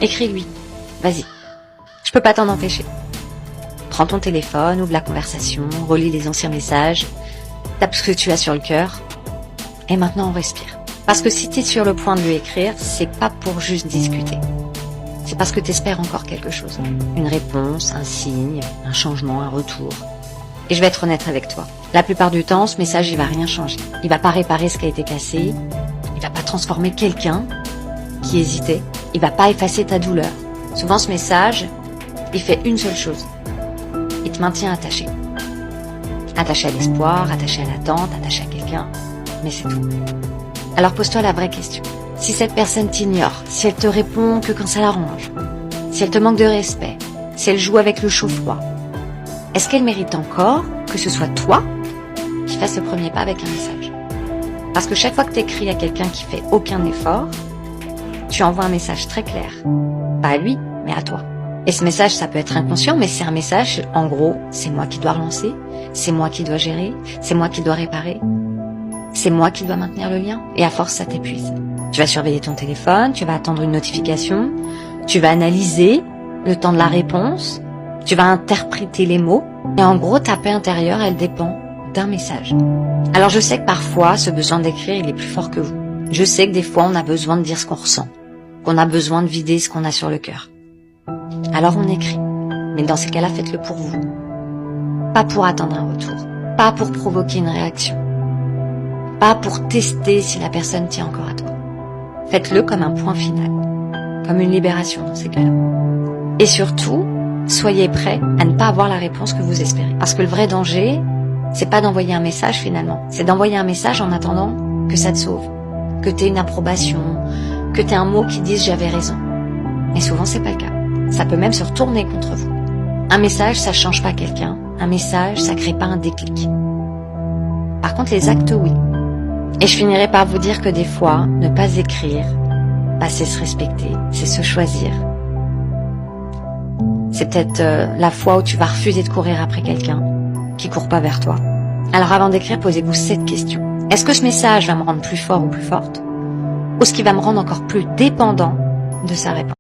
Écris-lui. Vas-y. Je peux pas t'en empêcher. Prends ton téléphone, ouvre la conversation, relis les anciens messages, tape ce que tu as sur le cœur. Et maintenant, on respire. Parce que si tu es sur le point de lui écrire, c'est pas pour juste discuter. C'est parce que tu espères encore quelque chose. Une réponse, un signe, un changement, un retour. Et je vais être honnête avec toi. La plupart du temps, ce message, il va rien changer. Il va pas réparer ce qui a été cassé. Il va pas transformer quelqu'un qui hésitait. Il va pas effacer ta douleur. Souvent, ce message, il fait une seule chose. Il te maintient attaché. Attaché à l'espoir, attaché à l'attente, attaché à quelqu'un. Mais c'est tout. Alors pose-toi la vraie question. Si cette personne t'ignore, si elle te répond que quand ça l'arrange, si elle te manque de respect, si elle joue avec le chaud-froid, est-ce qu'elle mérite encore que ce soit toi qui fasses le premier pas avec un message? Parce que chaque fois que tu écris à quelqu'un qui fait aucun effort, tu envoies un message très clair. Pas à lui, mais à toi. Et ce message, ça peut être inconscient, mais c'est un message, en gros, c'est moi qui dois relancer, c'est moi qui dois gérer, c'est moi qui dois réparer, c'est moi qui dois maintenir le lien. Et à force, ça t'épuise. Tu vas surveiller ton téléphone, tu vas attendre une notification, tu vas analyser le temps de la réponse, tu vas interpréter les mots. Et en gros, ta paix intérieure, elle dépend d'un message. Alors je sais que parfois, ce besoin d'écrire, il est plus fort que vous. Je sais que des fois, on a besoin de dire ce qu'on ressent, qu'on a besoin de vider ce qu'on a sur le cœur. Alors on écrit. Mais dans ces cas-là, faites-le pour vous. Pas pour attendre un retour. Pas pour provoquer une réaction. Pas pour tester si la personne tient encore à toi. Faites-le comme un point final. Comme une libération dans ces cas-là. Et surtout, soyez prêts à ne pas avoir la réponse que vous espérez. Parce que le vrai danger, c'est pas d'envoyer un message finalement. C'est d'envoyer un message en attendant que ça te sauve. Que t'aies une approbation, que t'aies un mot qui dise j'avais raison. Et souvent c'est pas le cas. Ça peut même se retourner contre vous. Un message, ça change pas quelqu'un. Un message, ça crée pas un déclic. Par contre, les actes, oui. Et je finirai par vous dire que des fois, ne pas écrire, c'est se respecter, c'est se choisir. C'est peut-être la fois où tu vas refuser de courir après quelqu'un qui court pas vers toi. Alors avant d'écrire, posez-vous cette question. Est-ce que ce message va me rendre plus fort ou plus forte? Ou est-ce qu'il va me rendre encore plus dépendant de sa réponse?